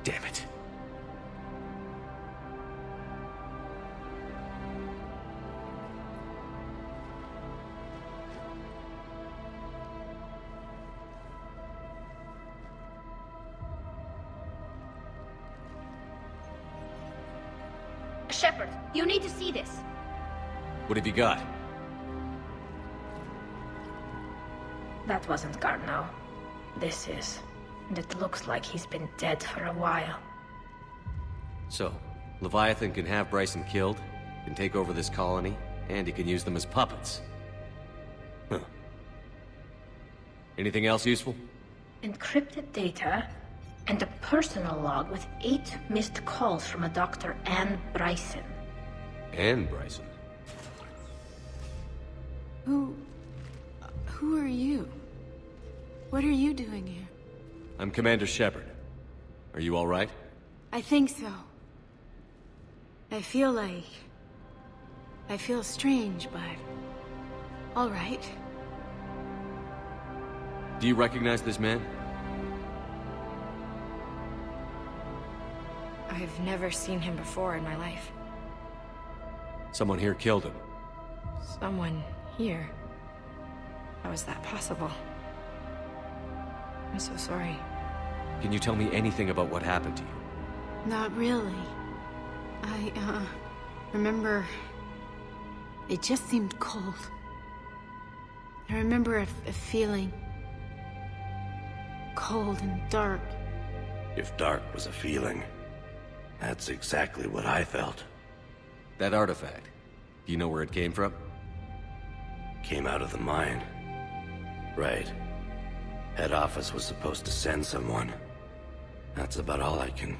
Damn it. Shepard, you need to see this. What have you got? That wasn't Garneau. This is. And it looks like he's been dead for a while. So, Leviathan can have Bryson killed, can take over this colony, and he can use them as puppets. Huh. Anything else useful? Encrypted data, and a personal log with 8 missed calls from a Dr. Anne Bryson. And Bryson. Who are you? What are you doing here? I'm Commander Shepard. Are you all right? I think so. I feel strange, but... all right. Do you recognize this man? I've never seen him before in my life. Someone here killed him. Someone here? How is that possible? I'm so sorry. Can you tell me anything about what happened to you? Not really. I, remember... it just seemed cold. I remember a feeling... cold and dark. If dark was a feeling, that's exactly what I felt. That artifact, do you know where it came from? Came out of the mine. Right. Head office was supposed to send someone. That's about all I can...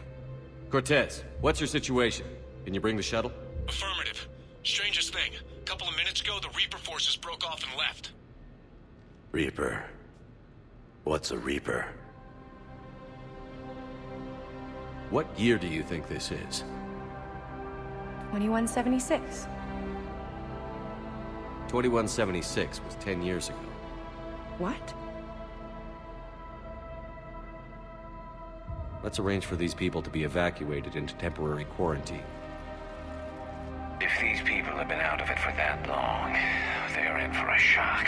Cortez, what's your situation? Can you bring the shuttle? Affirmative. Strangest thing. A couple of minutes ago, the Reaper forces broke off and left. Reaper. What's a Reaper? What year do you think this is? 2176. 2176 was 10 years ago. What? Let's arrange for these people to be evacuated into temporary quarantine. If these people have been out of it for that long, they're in for a shock.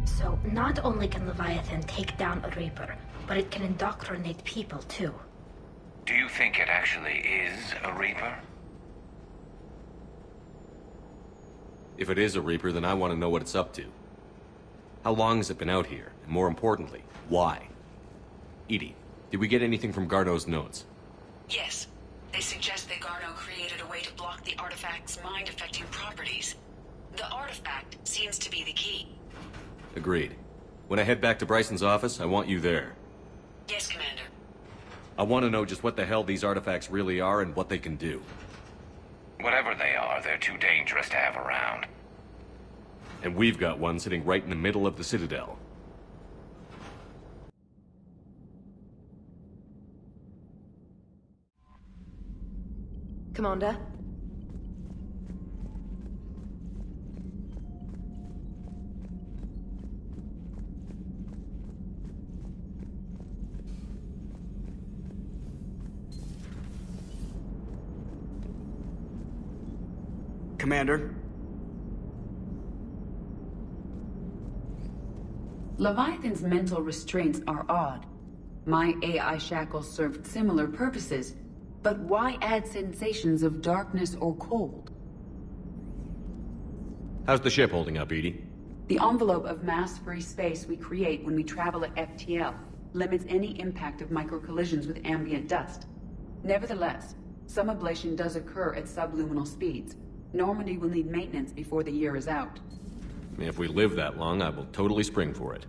So, not only can Leviathan take down a Reaper, but it can indoctrinate people too. Do you think it actually is a Reaper? If it is a Reaper, then I want to know what it's up to. How long has it been out here? And more importantly, why? Edie, did we get anything from Garneau's notes? Yes. They suggest that Garneau created a way to block the artifact's mind-affecting properties. The artifact seems to be the key. Agreed. When I head back to Bryson's office, I want you there. Yes, Commander. I want to know just what the hell these artifacts really are and what they can do. Whatever they are, they're too dangerous to have around. And we've got one sitting right in the middle of the Citadel. Commander? Commander? Leviathan's mental restraints are odd. My AI shackles served similar purposes, but why add sensations of darkness or cold? How's the ship holding up, Edie? The envelope of mass-free space we create when we travel at FTL limits any impact of microcollisions with ambient dust. Nevertheless, some ablation does occur at subluminal speeds. Normandy will need maintenance before the year is out. If we live that long, I will totally spring for it.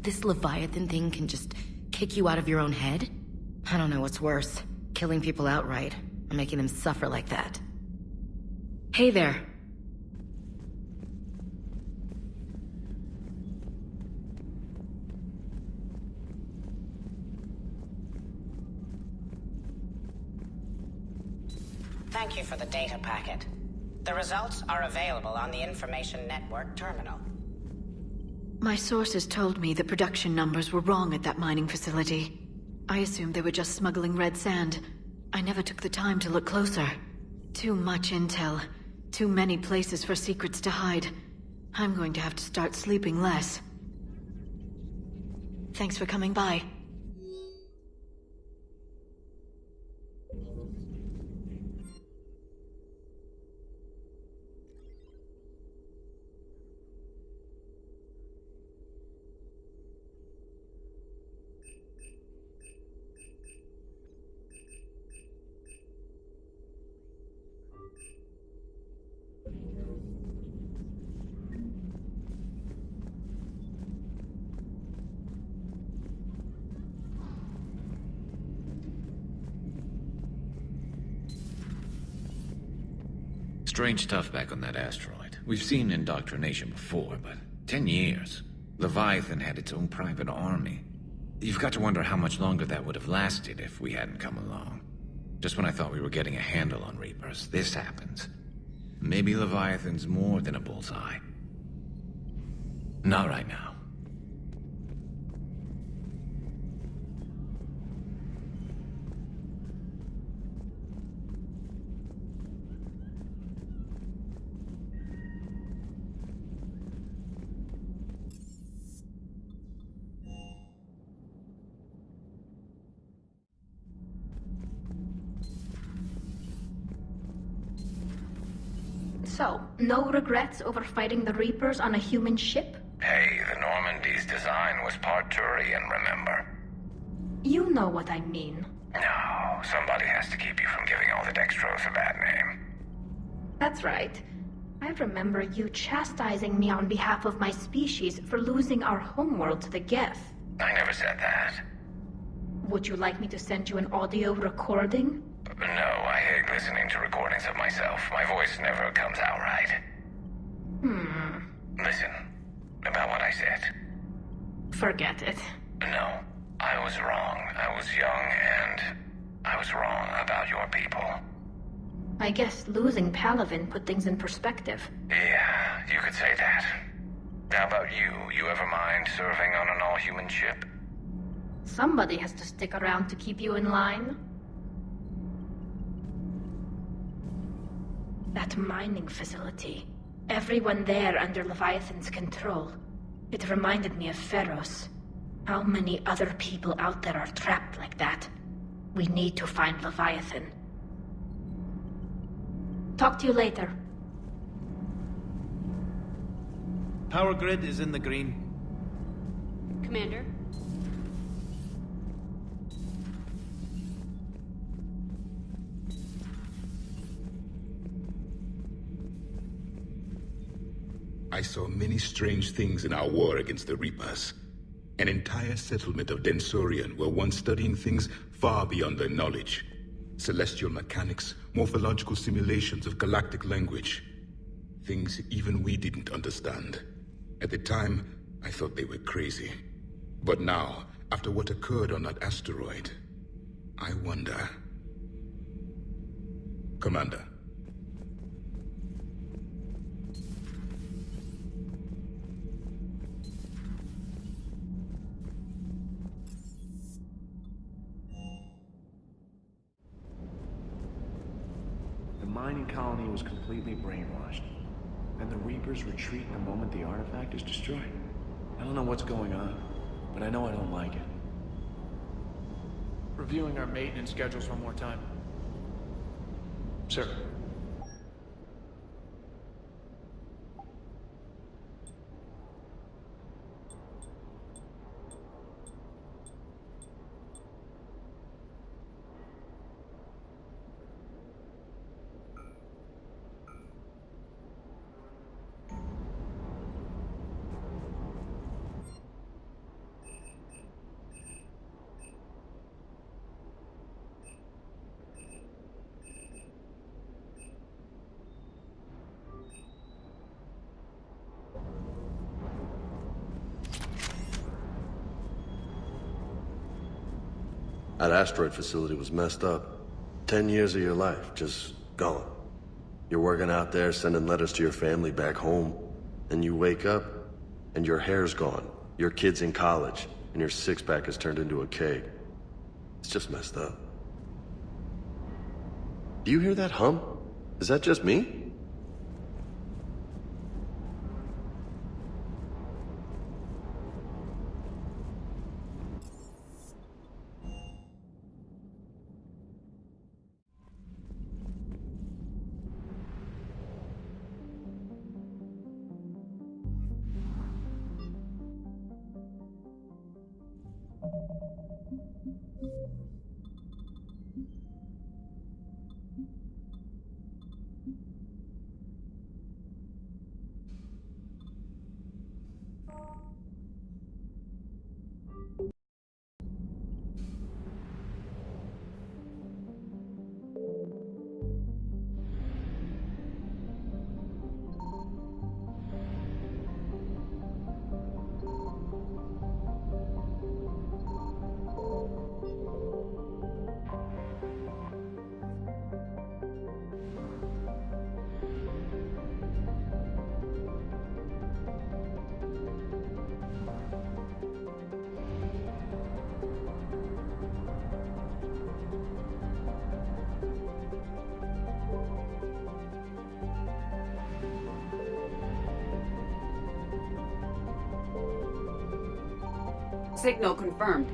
This Leviathan thing can just kick you out of your own head? I don't know what's worse. Killing people outright, or making them suffer like that. Hey there. Thank you for the data packet. The results are available on the Information Network terminal. My sources told me the production numbers were wrong at that mining facility. I assumed they were just smuggling red sand. I never took the time to look closer. Too much intel. Too many places for secrets to hide. I'm going to have to start sleeping less. Thanks for coming by. Strange stuff back on that asteroid. We've seen indoctrination before, but 10 years. Leviathan had its own private army. You've got to wonder how much longer that would have lasted if we hadn't come along. Just when I thought we were getting a handle on Reapers, this happens. Maybe Leviathan's more than a bullseye. Not right now. So, no regrets over fighting the Reapers on a human ship? Hey, the Normandy's design was part Turian, remember? You know what I mean. No, somebody has to keep you from giving all the Dextros a bad name. That's right. I remember you chastising me on behalf of my species for losing our homeworld to the Geth. I never said that. Would you like me to send you an audio recording? No, I hate listening to recordings of myself. My voice never comes out right. Listen, about what I said. Forget it. No, I was wrong. I was young and I was wrong about your people. I guess losing Palavin put things in perspective. Yeah, you could say that. How about you? You ever mind serving on an all-human ship? Somebody has to stick around to keep you in line. That mining facility. Everyone there under Leviathan's control. It reminded me of Pharaohs. How many other people out there are trapped like that? We need to find Leviathan. Talk to you later. Power grid is in the green. Commander? I saw many strange things in our war against the Reapers. An entire settlement of Densorian were once studying things far beyond their knowledge. Celestial mechanics, morphological simulations of galactic language. Things even we didn't understand. At the time, I thought they were crazy. But now, after what occurred on that asteroid, I wonder... Commander. The mining colony was completely brainwashed, and the Reapers retreat the moment the artifact is destroyed. I don't know what's going on, but I know I don't like it. Reviewing our maintenance schedules one more time. Sir. That asteroid facility was messed up. 10 years of your life, just gone. You're working out there, sending letters to your family back home, and you wake up, and your hair's gone, your kid's in college, and your six-pack has turned into a keg. It's just messed up. Do you hear that hum? Is that just me? Signal confirmed.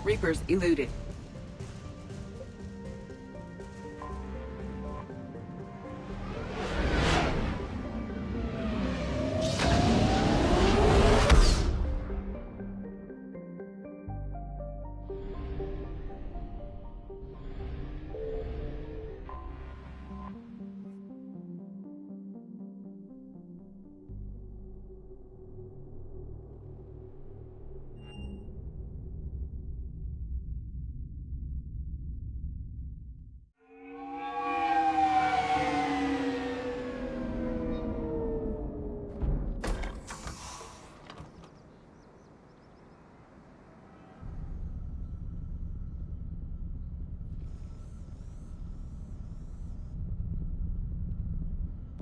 Reapers eluded.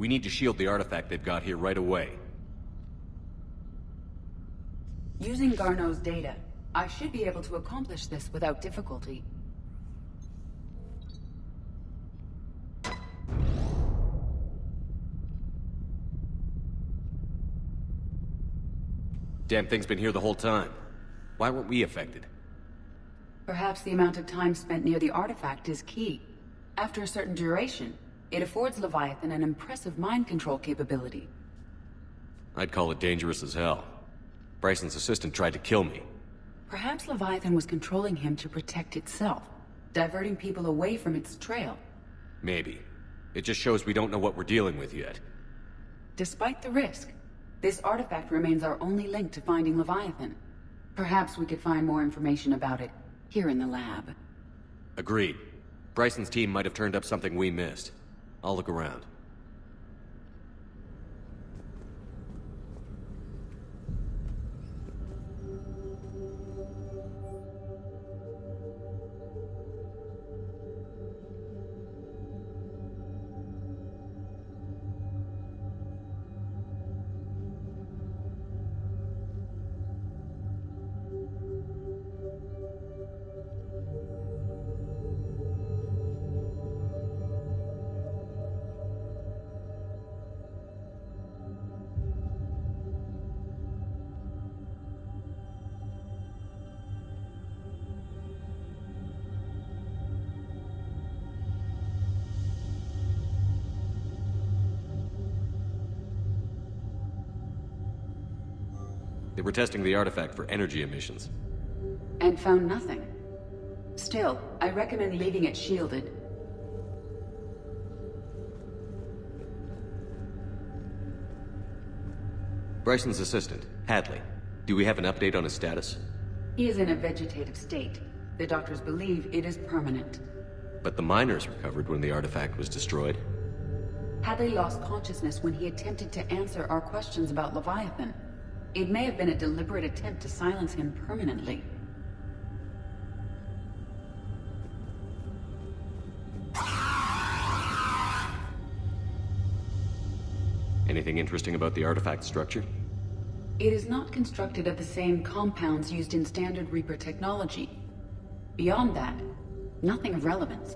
We need to shield the artifact they've got here right away. Using Garneau's data, I should be able to accomplish this without difficulty. Damn thing's been here the whole time. Why weren't we affected? Perhaps the amount of time spent near the artifact is key. After a certain duration, it affords Leviathan an impressive mind control capability. I'd call it dangerous as hell. Bryson's assistant tried to kill me. Perhaps Leviathan was controlling him to protect itself, diverting people away from its trail. Maybe. It just shows we don't know what we're dealing with yet. Despite the risk, this artifact remains our only link to finding Leviathan. Perhaps we could find more information about it here in the lab. Agreed. Bryson's team might have turned up something we missed. I'll look around. They were testing the artifact for energy emissions. And found nothing. Still, I recommend leaving it shielded. Bryson's assistant, Hadley. Do we have an update on his status? He is in a vegetative state. The doctors believe it is permanent. But the miners recovered when the artifact was destroyed. Hadley lost consciousness when he attempted to answer our questions about Leviathan. It may have been a deliberate attempt to silence him permanently. Anything interesting about the artifact structure? It is not constructed of the same compounds used in standard Reaper technology. Beyond that, nothing of relevance.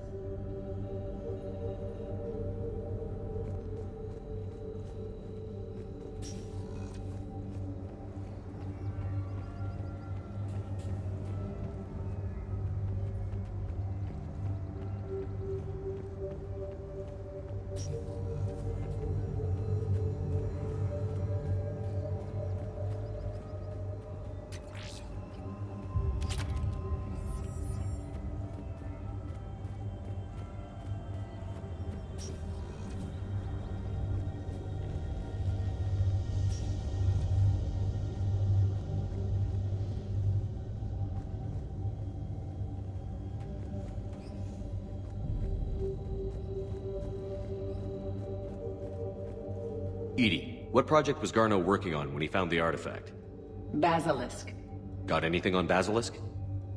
Edie, what project was Garneau working on when he found the artifact? Basilisk. Got anything on Basilisk?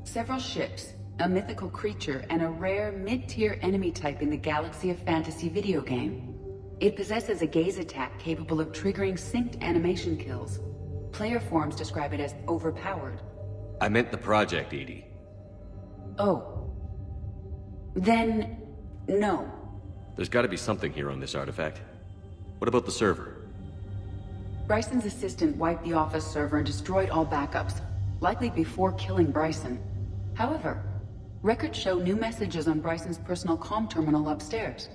Several ships, a mythical creature, and a rare mid-tier enemy type in the Galaxy of Fantasy video game. It possesses a gaze attack capable of triggering synced animation kills. Player forums describe it as overpowered. I meant the project, Edie. Oh. Then, no. There's gotta be something here on this artifact. What about the server? Bryson's assistant wiped the office server and destroyed all backups, likely before killing Bryson. However, records show new messages on Bryson's personal comm terminal upstairs.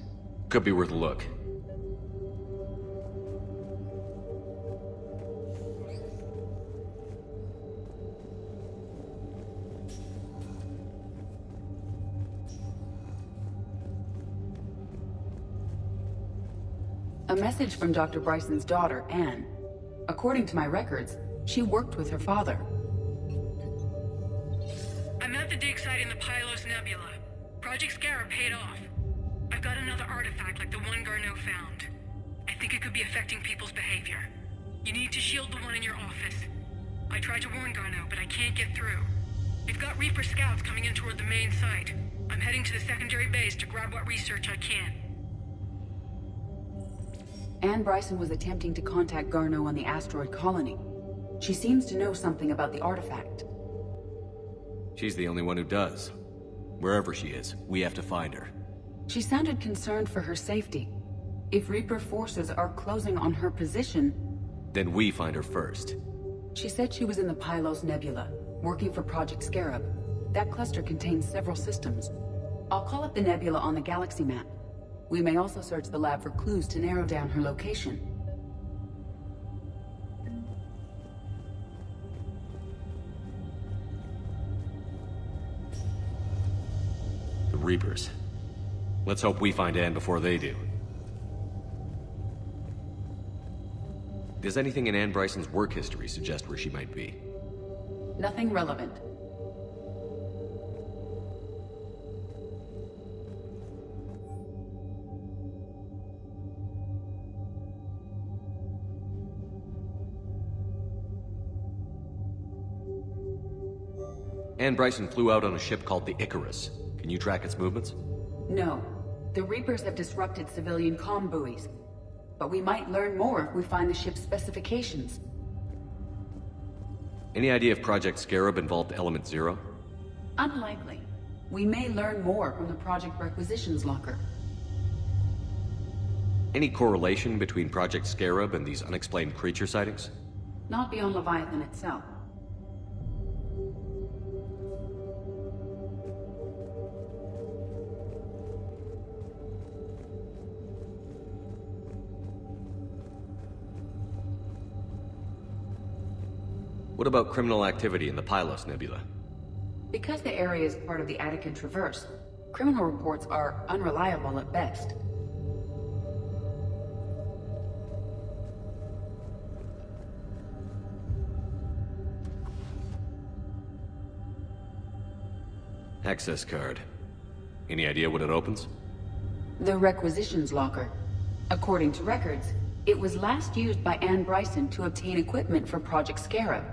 Could be worth a look. A message from Dr. Bryson's daughter, Anne. According to my records, she worked with her father. I'm at the dig site in the Pylos Nebula. Project Scarab paid off. I've got another artifact like the one Garneau found. I think it could be affecting people's behavior. You need to shield the one in your office. I tried to warn Garneau, but I can't get through. We've got Reaper scouts coming in toward the main site. I'm heading to the secondary base to grab what research I can. Anne Bryson was attempting to contact Garneau on the asteroid colony. She seems to know something about the artifact. She's the only one who does. Wherever she is, we have to find her. She sounded concerned for her safety. If Reaper forces are closing on her position... Then we find her first. She said she was in the Pylos Nebula, working for Project Scarab. That cluster contains several systems. I'll call up the nebula on the galaxy map. We may also search the lab for clues to narrow down her location. The Reapers. Let's hope we find Anne before they do. Does anything in Anne Bryson's work history suggest where she might be? Nothing relevant. Anne Bryson flew out on a ship called the Icarus. Can you track its movements? No. The Reapers have disrupted civilian comm buoys. But we might learn more if we find the ship's specifications. Any idea if Project Scarab involved Element Zero? Unlikely. We may learn more from the Project Requisitions Locker. Any correlation between Project Scarab and these unexplained creature sightings? Not beyond Leviathan itself. What about criminal activity in the Pylos Nebula? Because the area is part of the Attican Traverse, criminal reports are unreliable at best. Access card. Any idea what it opens? The requisitions locker. According to records, it was last used by Bryson to obtain equipment for Project Scarab.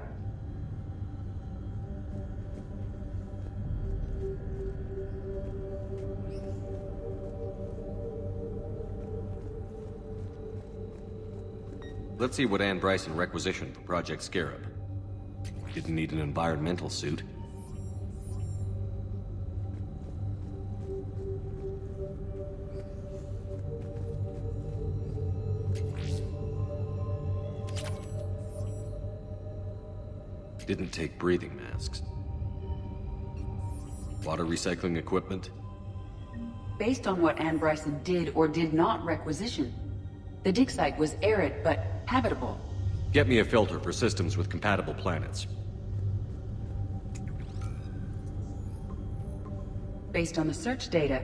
Let's see what Bryson requisitioned for Project Scarab. Didn't need an environmental suit. Didn't take breathing masks. Water recycling equipment? Based on what Bryson did or did not requisition, the dig site was arid but habitable. Get me a filter for systems with compatible planets. Based on the search data,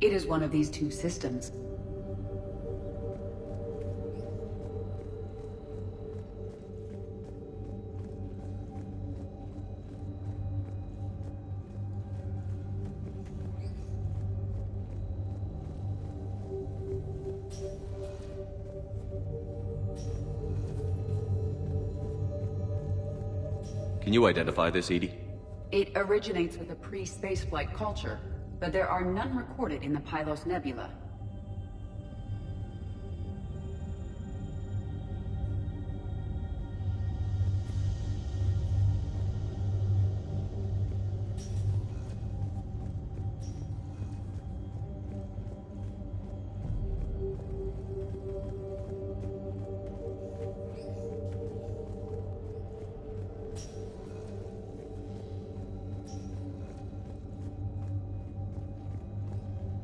it is one of these two systems. Can you identify this, Edie? It originates with a pre-spaceflight culture, but there are none recorded in the Pylos Nebula.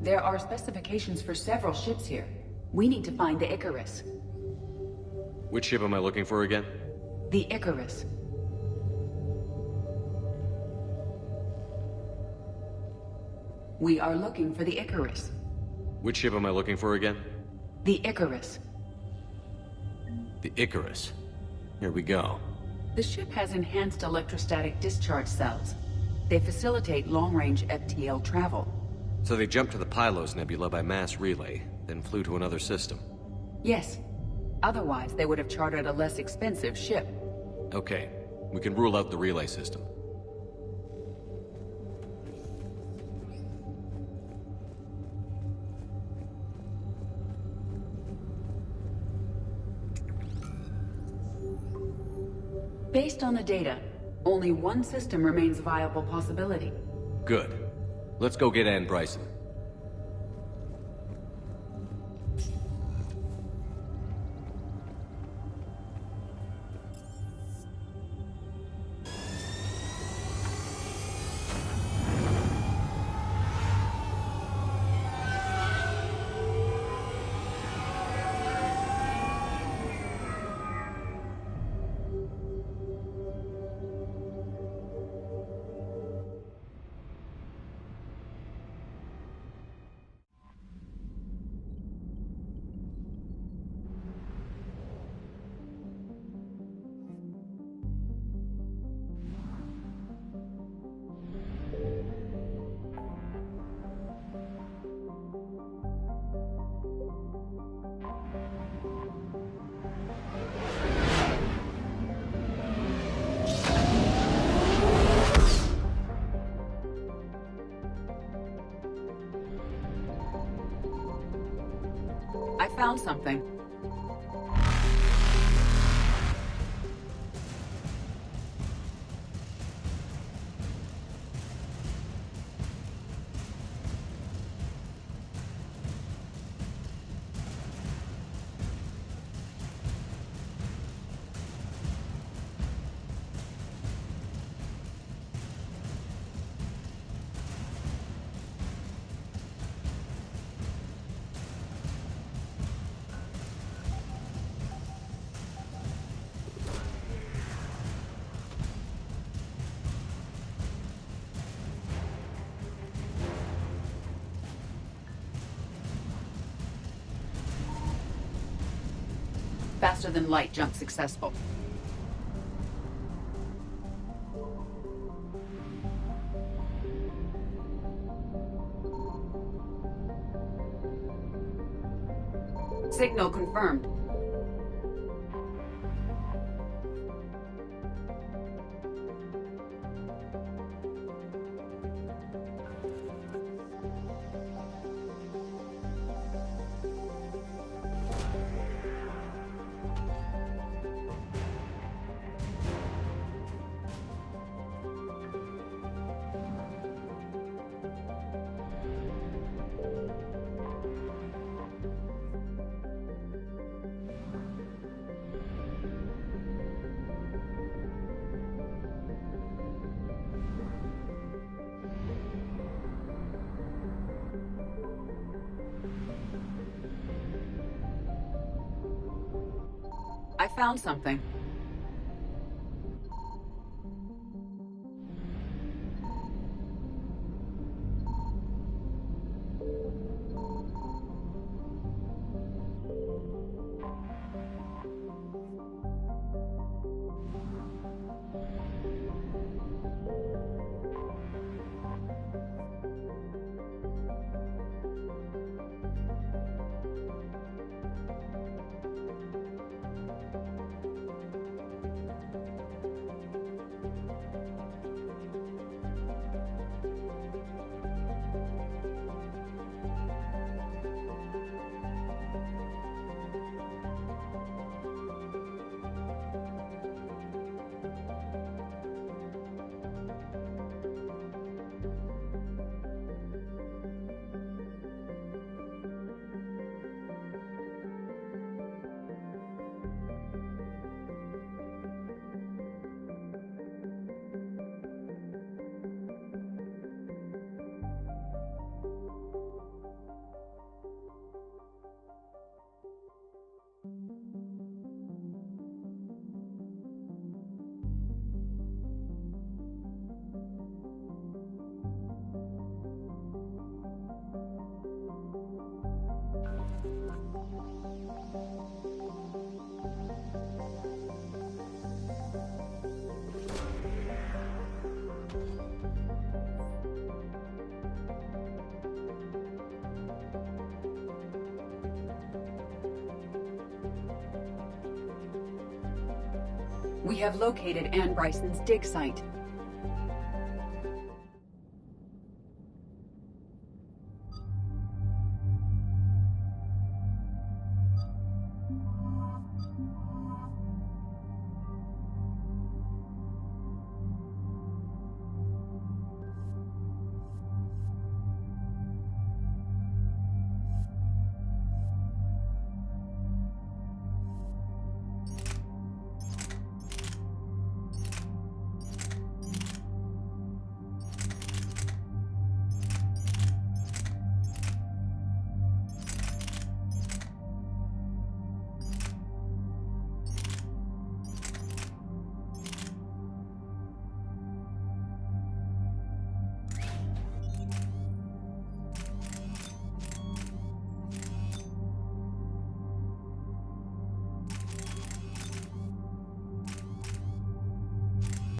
There are specifications for several ships here. We need to find the Icarus. Which ship am I looking for again? The Icarus. We are looking for the Icarus. Which ship am I looking for again? The Icarus. The Icarus. Here we go. The ship has enhanced electrostatic discharge cells. They facilitate long-range FTL travel. So they jumped to the Pylos Nebula by mass relay, then flew to another system. Yes. Otherwise, they would have chartered a less expensive ship. Okay. We can rule out the relay system. Based on the data, only one system remains a viable possibility. Good. Let's go get Bryson. I found something. Faster-than-light jump successful. Signal confirmed. I found something. We have located Anne Bryson's dig site.